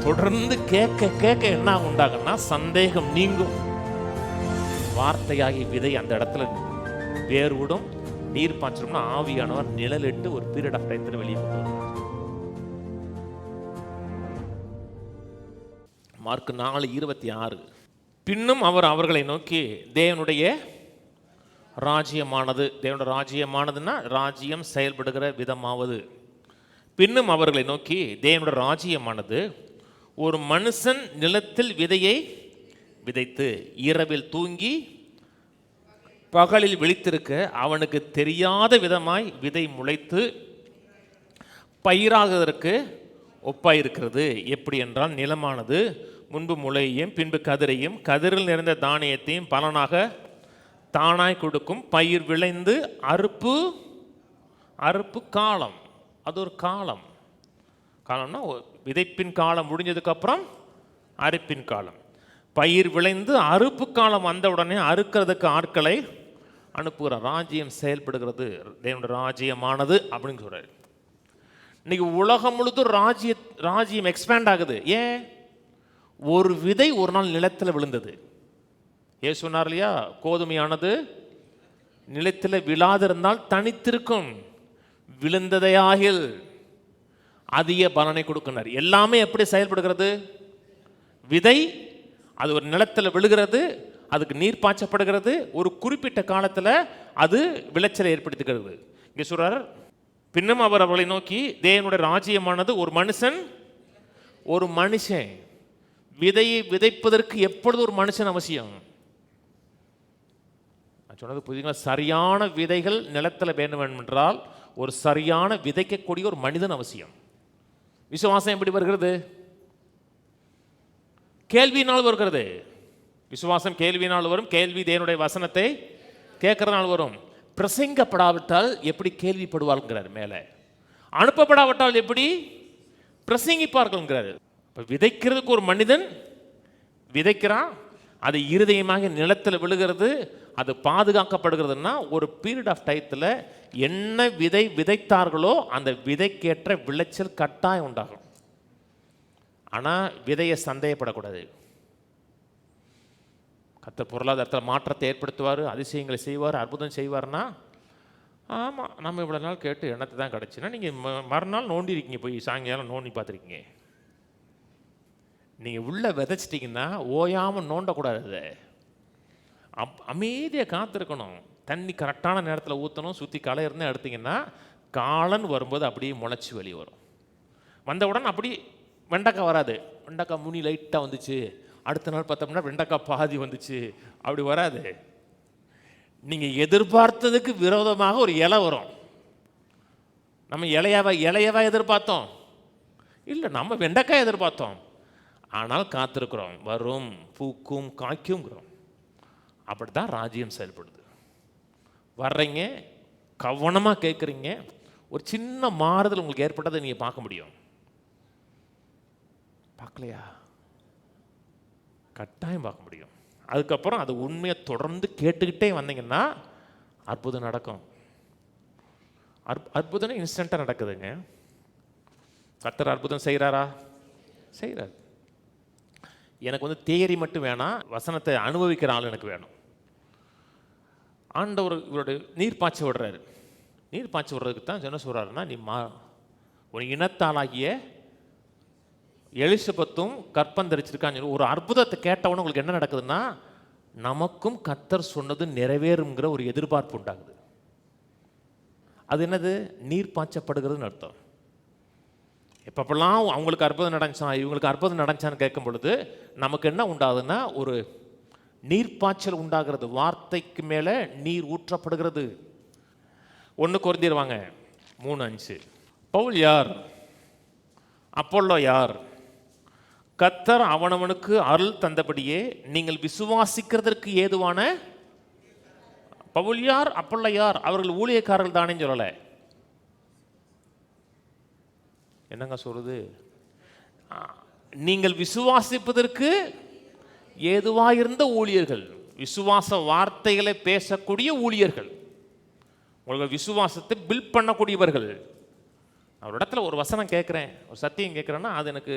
தொடர்ந்து கேட்க கேட்க என்ன உண்டாகும்னா சந்தேகம் நீங்கும். வார்த்தையாகி விதை அந்த இடத்துல வேர் விடும். நீர் பாய்ச்சோம்னா ஆவியானவர் நிழலிட்டு ஒரு பீரியட் ஆஃப் டைத்துல வெளியே கொண்டு வருவார். மார்க் 4:26. பின்னும் அவர் அவர்களை நோக்கி தேவனுடைய ராஜ்யமானது, தேவனுடைய ராஜ்யமானதுன்னா ராஜ்யம் செயல்படுகிற விதமாவது. பின்னும் அவர்களை நோக்கி தேவனுடைய ராஜ்யமானது ஒரு மனுஷன் நிலத்தில் விதையை விதைத்து இரவில் தூங்கி பகலில் விழித்திருக்க அவனுக்கு தெரியாத விதமாய் விதை முளைத்து பயிராகுவதற்கு ஒப்பாயிருக்கிறது. எப்படி என்றால், நிலமானது முன்பு முளையையும் பின்பு கதிரையும் கதிரில் நிறைந்த தானியத்தையும் பலனாக தானாய் கொடுக்கும். பயிர் விளைந்து அறுப்பு காலம். அது ஒரு காலம்னா விதைப்பின் காலம் முடிஞ்சதுக்கு அப்புறம் அறுப்பின் காலம். பயிர் விளைந்து அறுப்பு காலம் வந்த உடனே அறுக்கிறதுக்கு ஆட்களை அனுப்புகிற ராஜ்யம் செயல்படுகிறது. தேவனுடைய ராஜ்யமானது அப்படின்னு சொல்றாரு. இன்னைக்கு உலகம் முழுதும் ராஜ்யம் எக்ஸ்பேண்ட் ஆகுது. ஏன்? ஒரு விதை ஒரு நாள் நிலத்தில் விழுந்தது. ஏன் சொன்னார் இல்லையா, கோதுமையானது நிலத்தில் விழாதிருந்தால் தனித்திருக்கும், விழுந்ததையாகில் அதிக பலனை கொடுக்கின்றார். எல்லாமே எப்படி செயல்படுகிறது? விதை அது ஒரு நிலத்தில் விழுகிறது, அதுக்கு நீர் பாய்ச்சப்படுகிறது, ஒரு குறிப்பிட்ட காலத்தில் அது விளைச்சலை ஏற்படுத்துகிறது. இங்கே சொல்றார், பின்னும் அவர் அவர்களை நோக்கி தேவனுடைய ராஜ்யமானது ஒரு மனுஷன் விதையை விதைப்பதற்கு எப்பொழுது ஒரு மனுஷன் அவசியம். நான் சொன்னது புரியுதுங்களா? சரியான விதைகள் நிலத்தில் வேண்டும் என்றால் ஒரு சரியான விதைக்கக்கூடிய ஒரு மனிதன் அவசியம். விசுவாசம் எப்படி வருகிறது? கேள்வியினால் வருகிறது. விசுவாசம் கேள்வியினால் வரும், கேள்வி தேவனுடைய வசனத்தை கேட்கறதுனால வரும். பிரசங்கப்படாவிட்டால் எப்படி கேள்விப்படுவார்கள் மேலே, அனுப்பப்படாவிட்டால் எப்படி பிரசங்கிப்பார்கள். இப்போ விதைக்கிறதுக்கு ஒரு மனிதன் விதைக்கிறான், அது இருதயமாக நிலத்தில் விழுகிறது, அது பாதுகாக்கப்படுகிறதுனா ஒரு பீரியட் ஆஃப் டைத்தில் என்ன விதை விதைத்தார்களோ அந்த விதைக்கேற்ற விளைச்சல் கட்டாயம் உண்டாகும். ஆனால் விதையை சந்தேகப்படக்கூடாது. கர்த்தர் பொருளாதாரத்தில் மாற்றத்தை ஏற்படுத்துவார், அதிசயங்களை செய்வார், அற்புதம் செய்வார்னா ஆமாம் நம்ம இவ்வளோ நாள் கேட்டு எண்ணத்தை தான் கிடச்சுன்னா நீங்கள் மறுநாள் நோண்டி இருக்கீங்க, போய் சாயங்காலம் நோண்டி பார்த்துருக்கீங்க. நீங்கள் உள்ளே விதைச்சிட்டிங்கன்னா ஓயாமல் நோண்டக்கூடாது, அமைதியாக காத்திருக்கணும். தண்ணி கரெக்டான நேரத்தில் ஊற்றணும், சுற்றி களை இருந்தால் எடுத்திங்கன்னா காலன் வரும்போது அப்படியே முளைச்சி வெளியே வரும். வந்தவுடன் அப்படி வெண்டைக்காய் வராது, வெண்டைக்காய் முனி லைட்டாக வந்துச்சு, அடுத்த நாள் பார்த்தோம்னா வெண்டைக்காய் பாதி வந்துச்சு, அப்படி வராது. நீங்கள் எதிர்பார்த்ததுக்கு விரோதமாக ஒரு இலை வரும். நம்ம இலையவா எதிர்பார்த்தோம்? இல்லை, நம்ம வெண்டைக்காய் எதிர்பார்த்தோம். ஆனால் காத்திருக்கிறோம், வரும், பூக்கும், காய்க்கும்ங்கிறோம். அப்படி தான் ராஜ்யம் செயல்படுது. வர்றீங்க, கவனமாக கேட்குறீங்க, ஒரு சின்ன மாறுதல் உங்களுக்கு ஏற்பட்டதை நீங்கள் பார்க்க முடியும். பார்க்கலையா? கட்டாயம் பார்க்க முடியும். அதுக்கப்புறம் அது உண்மையை தொடர்ந்து கேட்டுக்கிட்டே வந்தீங்கன்னா அற்புதம் நடக்கும். அற்புதம் இன்ஸ்டண்ட்டாக நடக்குதுங்க. கர்த்தர் அற்புதம் செய்கிறாரா? செய்கிறார். எனக்கு தியரி மட்டும் வேணாம், வசனத்தை அனுபவிக்கிற ஆள் எனக்கு வேணும். ஆண்டவர் இவருடைய நீர் பாய்ச்சி விடுறாரு. நீர் பாய்ச்சி விடுறதுக்கு தான் என்ன சொல்கிறாருன்னா, நீ ஒரு இனத்தாளாகிய எலிசபெத்தும் கற்பந்தரிச்சிருக்கான்னு சொல்லி ஒரு அற்புதத்தை கேட்டவொன்னு உங்களுக்கு என்ன நடக்குதுன்னா, நமக்கும் கர்த்தர் சொன்னது நிறைவேறுங்கிற ஒரு எதிர்பார்ப்பு உண்டாகுது. அது என்னது? நீர் பாய்ச்சப்படுகிறதுன்னு அர்த்தம். எப்பப்பெல்லாம் அவங்களுக்கு அற்புதம் நடந்துச்சா, இவங்களுக்கு அற்புதம் நடந்துச்சான்னு கேட்கும் பொழுது நமக்கு என்ன உண்டாகுதுன்னா ஒரு நீர்ப்பாய்ச்சல் உண்டாகிறது. வார்த்தைக்கு மேலே நீர் ஊற்றப்படுகிறது. 1 கொரிந்தியர் 3:5. பவுல் யார்? அப்போல்லோ யார்? கர்த்தர் அவனவனுக்கு அருள் தந்தபடியே நீங்கள் விசுவாசிக்கிறதற்கு ஏதுவான. பவுல் யார்? அப்போல்லோ யார்? அவர்கள் ஊழியக்காரர்கள் தானே சொல்லலை. என்னங்க சொல்றது? நீங்கள் விசுவாசிப்பதற்கு ஏதுவாயிருந்த ஊழியர்கள், விசுவாச வார்த்தைகளை பேசக்கூடிய ஊழியர்கள், உங்களுக்கு விசுவாசத்தை பில்ட் பண்ணக்கூடியவர்கள். அவரிடத்துல ஒரு வசனம் கேட்குறேன், ஒரு சத்தியம் கேட்குறேன்னா அது எனக்கு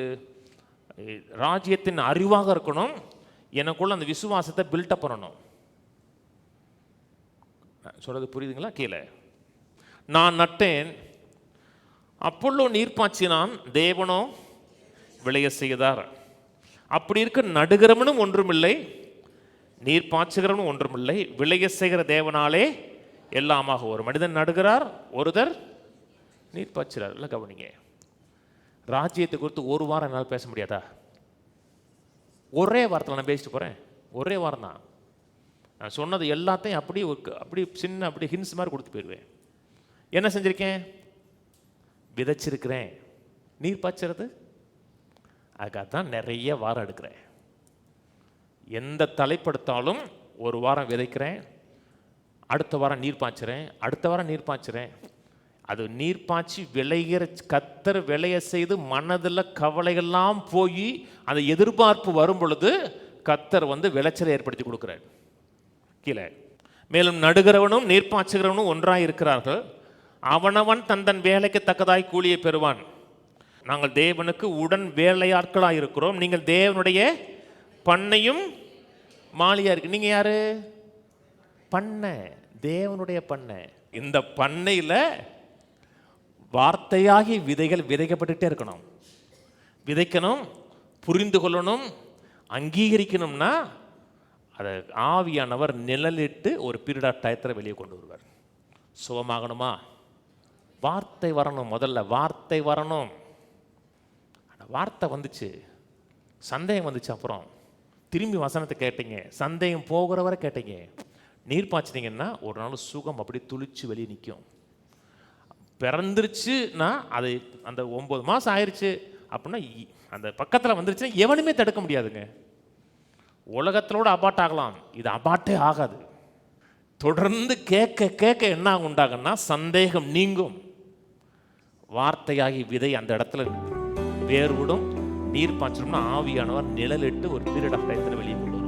ராஜ்யத்தின் அறிவாக இருக்கணும். எனக்குள்ள அந்த விசுவாசத்தை பில்டப் பண்ணணும். சொல்றது புரியுதுங்களா? கீழே நான் நட்டேன், அப்பொல்லோ நீர் பாய்ச்சினான், தேவனோ விளைய செய்தார். அப்படி இருக்க நடுகிறவனும் ஒன்றுமில்லை, நீர் பாய்ச்சுகிறவனும் ஒன்றுமில்லை, விளைய செய்கிற தேவனாலே எல்லாமாக. ஒரு மனிதன் நடுகிறார், ஒருத்தர் நீர் பாய்ச்சுறார். இல்லை கவனிங்க, ராஜ்யத்தை குறித்து ஒரு வாரம் என்னால் பேச முடியாதா? ஒரே வாரத்தில் நான் பேசிட்டு போகிறேன். ஒரே வாரம் தான். நான் சொன்னது எல்லாத்தையும் அப்படி சின்ன ஹின்ஸ் மாதிரி கொடுத்து போயிடுவேன். என்ன செஞ்சுருக்கேன்? விதைச்சிருக்கிறேன். நீர் பாய்ச்சறது அதுக்காக தான் நிறைய வாரம் எடுக்கிறேன். எந்த தலைப்படுத்தாலும் ஒரு வாரம் விதைக்கிறேன், அடுத்த வாரம் நீர் பாய்ச்சுறேன், அடுத்த வாரம் நீர் பாய்ச்சுறேன். அது நீர் பாய்ச்சி விளைகிற கத்தர் விளைய செய்து மனதில் கவலைகள்லாம் போய் அந்த எதிர்பார்ப்பு வரும் பொழுது கத்தர் விளைச்சலை ஏற்படுத்தி கொடுக்குறார். கீழே மேலும் நடுகிறவனும் நீர் பாய்ச்சுகிறவனும் ஒன்றாய் இருக்கிறார்கள், அவனவன் தன் வேலைக்கு தக்கதாய் கூலியை பெறுவான். நாங்கள் தேவனுக்கு உடன் வேலையாட்களாக இருக்கிறோம், நீங்கள் தேவனுடைய பண்ணையும் மாளிகையா இருக்கு. நீங்க யாரு? பண்ணை, தேவனுடைய பண்ணை. இந்த பண்ணையில் வார்த்தையாகி விதைகள் விதைக்கப்பட்டுட்டே இருக்கணும். விதைக்கணும், புரிந்து கொள்ளணும், அங்கீகரிக்கணும்னா அதை ஆவியானவர் நிழலிட்டு ஒரு பீரியட் ஆஃப் டயத்தில் வெளியே கொண்டு வருவார். சுகமாகணுமா? வார்த்தை வரணும். முதல்ல வார்த்தை வரணும். வார்த்தை வந்துச்சு, சந்தேகம் வந்துச்சு, அப்புறம் திரும்பி வசனத்தை கேட்டீங்க, சந்தேகம் போகிற வரை கேட்டீங்க, நீர் பாய்ச்சினீங்கன்னா ஒரு நாள் சுகம் அப்படி துளிச்சு வெளியே நிற்கும். பிறந்துருச்சுன்னா அது அந்த 9 மாதம் ஆயிடுச்சு அப்படின்னா அந்த பக்கத்தில் வந்துருச்சுன்னா எவனுமே தடுக்க முடியாதுங்க. உலகத்திலோட அபாட் ஆகலாம், இது அபாட்டே ஆகாது. தொடர்ந்து கேட்க கேட்க என்ன உண்டாகுன்னா சந்தேகம் நீங்கும். வார்த்தையாகி விதை அந்த இடத்துல வேர்விடும். நீர் பாய்ச்சணும்னா ஆவியானவர் நிழலிட்டு ஒரு பீரியட் ஆஃப் டயத்தில் வெளியே கொண்டு